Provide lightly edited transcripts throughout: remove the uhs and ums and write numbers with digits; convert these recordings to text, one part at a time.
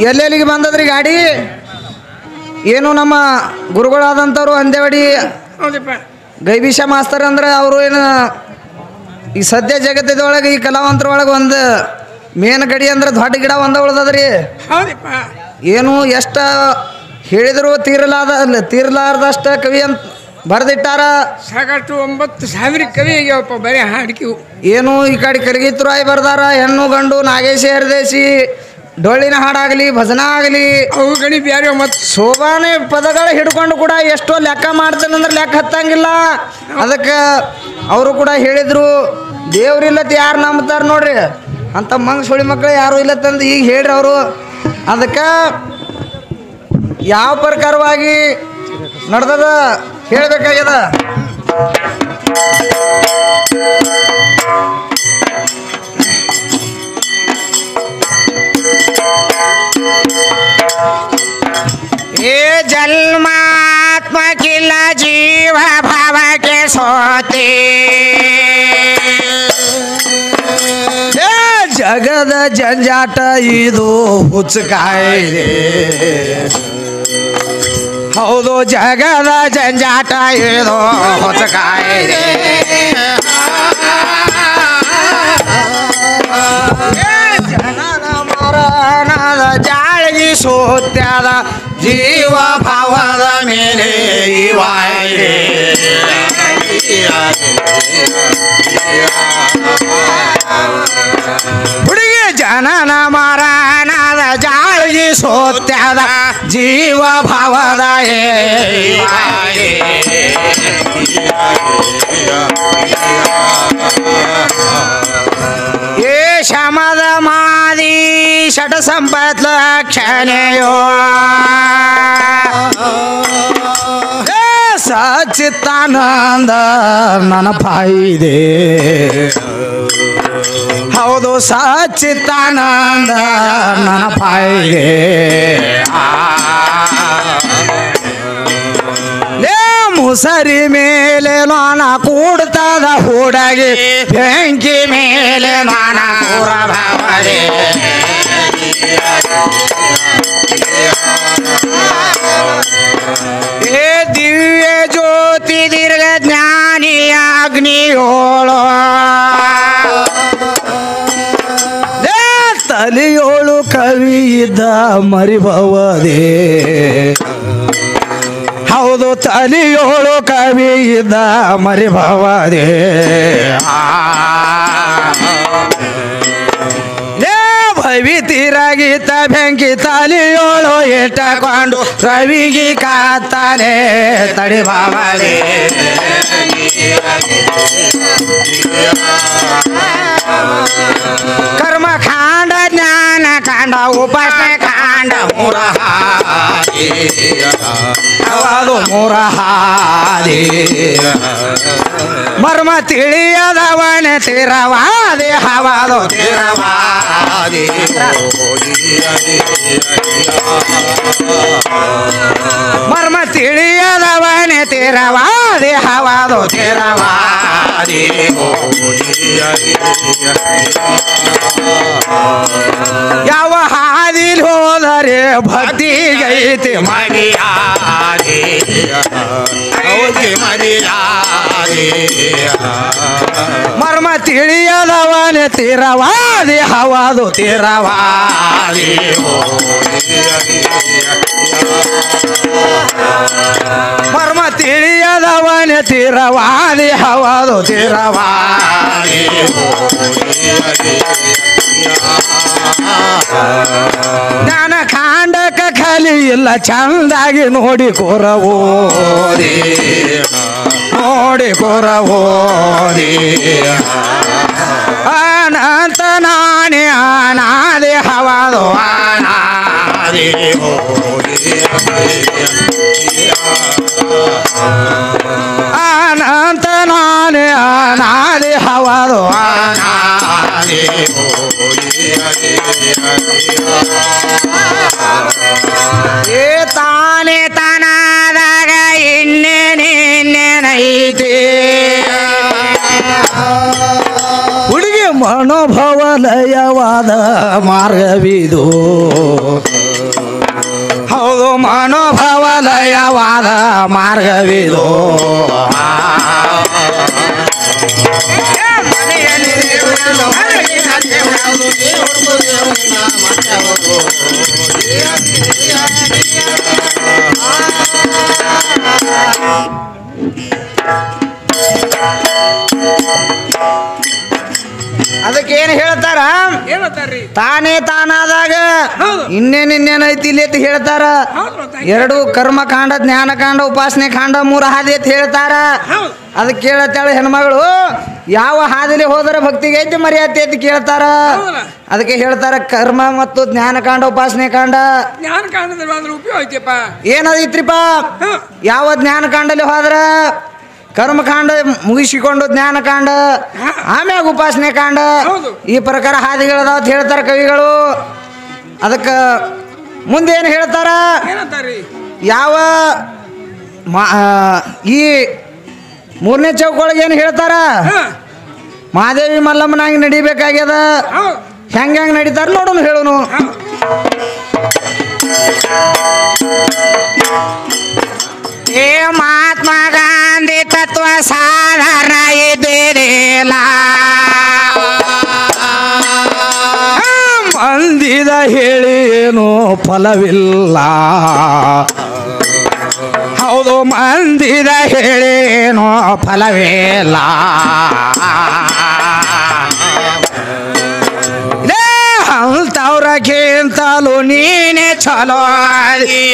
ಎಲ್ಲೆಲ್ಲಿಗೆ ಬಂದದ್ರಿ ಗಾಡಿ ಏನು ನಮ್ಮ ಗುರುಗಳಾದಂಥವ್ರು ಅಂದೇವಾಡಿ ಗೈಬೀಶ ಮಾಸ್ತರ್ ಅಂದ್ರೆ ಅವರು ಏನು ಈ ಸದ್ಯ ಜಗತ್ತದೊಳಗೆ ಈ ಕಲಾವಂತರೊಳಗೆ ಒಂದು ಮೇನ್ ಗಡಿ ಅಂದ್ರೆ ದೊಡ್ಡ ಗಿಡ ಒಂದ ಉಳ್ದದ್ರಿ ಏನು ಎಷ್ಟ ಹೇಳಿದ್ರು ತೀರ್ಲಾರ್ದಷ್ಟ ಕವಿ ಅಂತ ಬರೆದಿಟ್ಟಾರ ಸಾಕಷ್ಟು 9,000 ಕವಿ ಆಗ್ಯಾವಪ್ಪ ಬರೀ ಹಾಡಿಕೆ ಏನು ಈ ಕಡೆ ಕರಗಿತುರಾಯಿ ಬರ್ದಾರ ಹೆಣ್ಣು ಗಂಡು ನಾಗೇಶಿ ಹರದೇಶಿ ಡೊಳ್ಳಿನ ಹಾಡಾಗಲಿ ಭಜನಾ ಆಗಲಿ ಅವು ಗಣಿ ಬ್ಯಾರೆ ಮತ್ತು ಶೋಭಾನೆ ಪದಗಳು ಹಿಡ್ಕೊಂಡು ಕೂಡ ಎಷ್ಟೋ ಲೆಕ್ಕ ಮಾಡ್ತಾನಂದ್ರೆ ಲೆಕ್ಕ ಹತ್ತಂಗಿಲ್ಲ ಅದಕ್ಕೆ ಅವರು ಕೂಡ ಹೇಳಿದ್ರು ದೇವ್ರಿಲ್ಲತ್ ಯಾರು ನಂಬ್ತಾರ ನೋಡ್ರಿ ಅಂತ ಸುಳಿ ಮಕ್ಕಳು ಯಾರು ಇಲ್ಲತ್ತಂದು ಈಗ ಹೇಳ್ರಿ ಅವರು ಅದಕ್ಕೆ ಯಾವ ಪ್ರಕಾರವಾಗಿ ನಡೆದದ ಹೇಳ್ಬೇಕಾಗ್ಯದ ये जन्मात्मकिल जीव भाव के सोते ಜಗದ ಜಂಜಾಟ ಇದು ಹುಚ್ಚಕಾಯಿಲೆ ಹೌದು ಜಗದ ಜಂಜಾಟ ಇದು ಹುಚ್ಚಕಾಯಿಲೆ ಜನನ ಮರಣದ ಜಾಳಗಿ ಸೋತ್ಯದ ಜೀವ ಭಾವದ ಮೇಲೆ ಇವಾಯಿಲೆ ಹುಡುಗಿ ಜನನ ಮರಣದ ಜಾಳಗಿ ಸೋತ್ಯದ ಜೀವ ಭಾವದ ಏ ಶಮದ ಮಾದಿ ಷಟ ಸಂಪತ್ ಲಕ್ಷಣೆಯೋ ಸಚ್ಚಿತ್ತಾನಂದ ನನಪಾಯಿದೆ ಹೌದು ಸಚ್ಚಿತ್ತಾನಂದ ನನಪಾಯಿದೆ ಮುಸರಿ ಮೇಲೆ ನಾನ ಕೂಡ್ತದ ಹುಡುಗಿ ಬೆಂಕಿ ಮೇಲೆ ನಾನ ಕೂರಬಾರದೆ ಏ ದಿವ್ಯ ಜ್ಯೋತಿ ದೀರ್ಘ ಜ್ಞಾನಿ ಅಗ್ನಿಯೋಳು ತಲೆಯೋಳು ಕವಿ ಇದ್ದ ಮರಿಭವದೆ ಹೌದು ತಲೆಯೋಳು ಕವಿ ಇದ್ದ ಮರಿಭವದೆ ಭವಿ ತೀರಾಗಿತ್ತ ಬೆಂಕಿ ತಲೆಯೋಳು ಇಟ್ಟಕೊಂಡು ರವಿಗೆ ಕಾತಾನೆ ತಡಿಬಾವದೆ ಕರ್ಮ ಕಾಂಡ ಜ್ಞಾನ ಕಾಂಡ ಉಪಾಸನೆ ಕಾಂಡ ಮುರಹಾದಿ ಹವಾದು ಮುರಹಾದಿ ಮರ್ಮ ತಿಳಿಯದವನ ತಿರವಾದಿ ಹವಾದು ತಿರವಾದಿ ಮರ್ಮ ತಿಳಿಯದವನ ತಿರವಾದಿ ಹವಾದು ತಿರವಾದಿ ಯಾವ ಹಾದಿಲ್ ಹೋದರೆ ಭಕ್ತಿಗೈತಿ ಮರ್ಯಾದೆ ಮರ್ಯಾದೆ ಮರ್ಮ ತಿಳಿಯದವನ ತಿರವಾದಿ ಹವಾದು ತಿರವಾದಿ ಮರ್ಮ ತಿಳಿಯದವನ ತಿರವಾದಿ ಹವಾದು ತಿರವಾದಿ ಜ್ಞಾನ ಕಾಂಡಕ ಖಾಲಿ ಇಲ್ಲ ಚಂದಾಗಿ ನೋಡಿ ಕೊರವೋದಿ ನೋಡಿ ಕೊರವೋದಿ ಅನಂತ ನಾನೇ ಅನಾದಿ ಹವಾದು ಅನಾದಿ ಅನಂತ ನಾನೇ ಅನಾದಿ ಹವಾದು ಅನಾದಿ ಏ ತಾನೇ ತನದಾಗ ಇನ್ನೇನೈತಿ ಹುಡುಗಿ ಮನೋಭವ ಮನೋಭಾವಲಯವಾದ ಮಾರ್ಗವಿದು ಹೌದು ಮನೋಭಾವಲಯವಾದ ಮಾರ್ಗವಿದು ಅದಕ್ಕೇನು ಹೇಳ್ತಾರ ಹೇಳ್ತಾರ್ರಿ ತಾನೇ ತಾನಾದಾಗ ಹೌದು. ಇನ್ನೇನೈತಿ ಇಲ್ಲಿ ಅಂತ ಹೇಳ್ತಾರ ಎರಡು ಕರ್ಮಕಾಂಡ ಜ್ಞಾನಕಾಂಡ ಉಪಾಸನೆ ಕಾಂಡ ಮೂರು ಹಾದಿ ಅಂತ ಹೇಳ್ತಾರ ಹೌದು. ಅದಕ್ಕೆ ಕೇಳತ್ತಾಳೆ ಹೆಣ್ಮಗಳು ಯಾವ ಹಾದಿಲಿ ಹೋದರೆ ಭಕ್ತಿಗೆ ಐತಿ ಮರ್ಯಾದೆ ಅಂತ ಕೇಳ್ತಾರ ಹೌದಲ್ಲ? ಅದಕ್ಕೆ ಹೇಳ್ತಾರ ಕರ್ಮ ಮತ್ತು ಜ್ಞಾನಕಾಂಡ ಉಪಾಸನೆ ಕಾಂಡ ಜ್ಞಾನ ಕಾರಣದಲ್ಲಿ ಅಂದ್ರೆ ಉಪಯೋಗ ಐತಿಯಪ್ಪ ಏನದೈತ್ರಿಪ್ಪ ಯಾವ ಜ್ಞಾನಕಾಂಡಲ್ಲಿ ಹೋದ್ರ ಕರ್ಮಕಾಂಡ ಮುಗಿಸಿಕೊಂಡು ಜ್ಞಾನಕಾಂಡ ಆಮ್ಯಾಗ ಉಪಾಸನೆ ಕಾಂಡ ಹೌದು. ಈ ಪ್ರಕಾರ ಹಾದಿಗಳದಾವ ಅಂತ ಹೇಳ್ತಾರ ಕವಿಗಳು ಅದಕ್ಕೆ ಮುಂದೇನು ಹೇಳ್ತಾರ ಏನಂತಾರ್ರಿ ಯಾವ ಈ ಮೂರನೇ ಚೌಕೊಳಗೆ ಏನು ಹೇಳ್ತಾರ ಮಹಾದೇವಿ ಮಲ್ಲಮ್ಮನಾಗಿ ನಡಿಬೇಕಾಗ್ಯದ ಹೌದು ಹೆಂಗೆ ನಡೀತಾರ ನೋಡೋಣ ಹೇಳೋನು ಏ ಮಹಾತ್ಮ ಗಾಂಧಿ ತತ್ವ ಸಾಧಾರಣ ಇದ್ದೀರಿಲ್ಲ ಮಂದಿದ ಹೇಳಿ ಏನು ಫಲವಿಲ್ಲ ಹೌದು ಮಂದಿದ ಹೇಳಿ ಏನೋ ಫಲವಿಲ್ಲ ಅಂತವ್ರಕ್ಕಿಂತಲೂ ನೀನೆ ಚಲೋ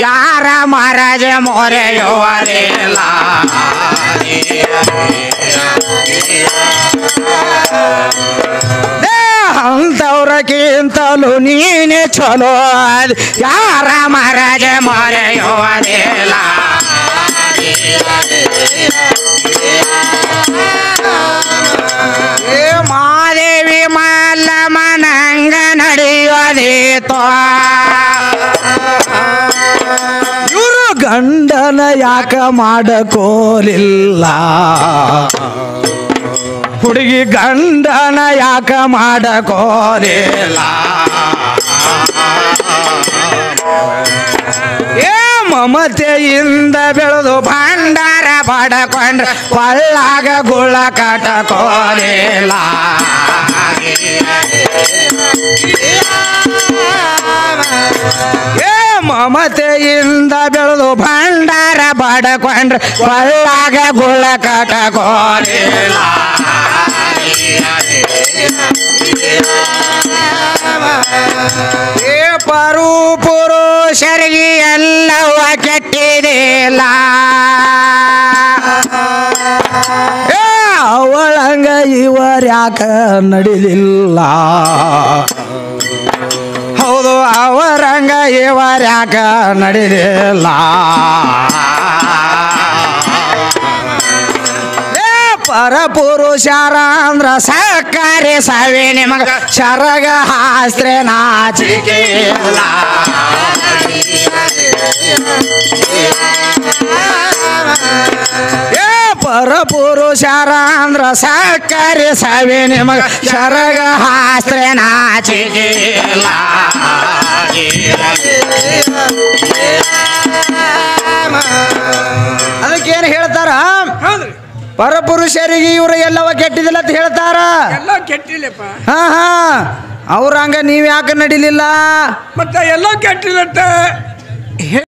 ಯಾರ ಮಹಾರಾಜ ಮೊರೆಯುವರಿಲ್ಲ ಅಂತವ್ರಕ್ಕಿಂತಲೂ ನೀನೆ ಚಲೋ ಯಾರ ಮಹಾರಾಜ ಮೊರೆಯುವರಿಲ್ಲ ಏ ಮಾದೇವಿ ಮಲ್ಲಮ್ಮನಂಗ ನಡೆಯೋದೇತೋ ಇವರು ಗಂಡನ ಯಾಕ ಮಾಡಕೋಲಿಲ್ಲ ಹುಡುಗಿ ಗಂಡನ ಯಾಕ ಮಾಡಕೋಲಿಲ್ಲ ಏ ಮಮತೆಯಿಂದ ಬೆಳೆದು ಭಂಡಾರ ಬಡಕೊಂಡ್ರ ಕೊಳ್ಳಾಗ ಗುಳ ಕಟಕೋಲಿಲ್ಲ ಏ ಮಮತೆಯಿಂದ ಬೆಳೆದು ಭಂಡಾರ ಬಡಕೊಂಡ್ರ ಕೊಳ್ಳಾಗ ಗುಳ ಕಟಕೋಲಿಲ್ಲ ಏ ಪರು ಪುರುಷರಿಗೆ ಎಲ್ಲವ ಕೆಟ್ಟಿದಿಲ್ಲ ಏ ಅವಳಂಗ ಇವರ್ಯಾಕ ನಡಿಲಿಲ್ಲ ಹೌದು ಅವರಂಗ ಇವರ್ಯಾಕ ನಡಿಲಿಲ್ಲ ಪರಪುರುಷರ ಅಂದ್ರ ಸಕ್ಕರೆ ಸವಿ ನಿಮಗ ಶರಗ ಹಾಸ್ತ್ರೆ ನಾಚಿಕೆಲ್ಲ ಏ ಪರಪುರುಷರ ಅಂದ್ರ ಸಕ್ಕರೆ ಸವಿ ನಿಮಗ ಶರಗ ಹಾಸ್ತ್ರೆ ನಾಚಿಕೆಲ್ಲ ಅದಕ್ಕೇನು ಹೇಳ್ತಾರ ಹೌದ್ರಿ ಪರಪುರುಷರಿಗೆ ಇವರು ಎಲ್ಲವ ಕೆಟ್ಟಿದಿಲ್ಲ ಅಂತ ಹೇಳ್ತಾರ ಎಲ್ಲ ಕೆಟ್ಟಿಲ್ಲಪ್ಪ ಹಾ ಹಾ ಅವ್ರಂಗ ನೀವ್ ಯಾಕೆ ನಡಿಲಿಲ್ಲ ಮತ್ತೆ ಎಲ್ಲ ಕೆಟ್ಟಿಲ್ಲಟ್ಟ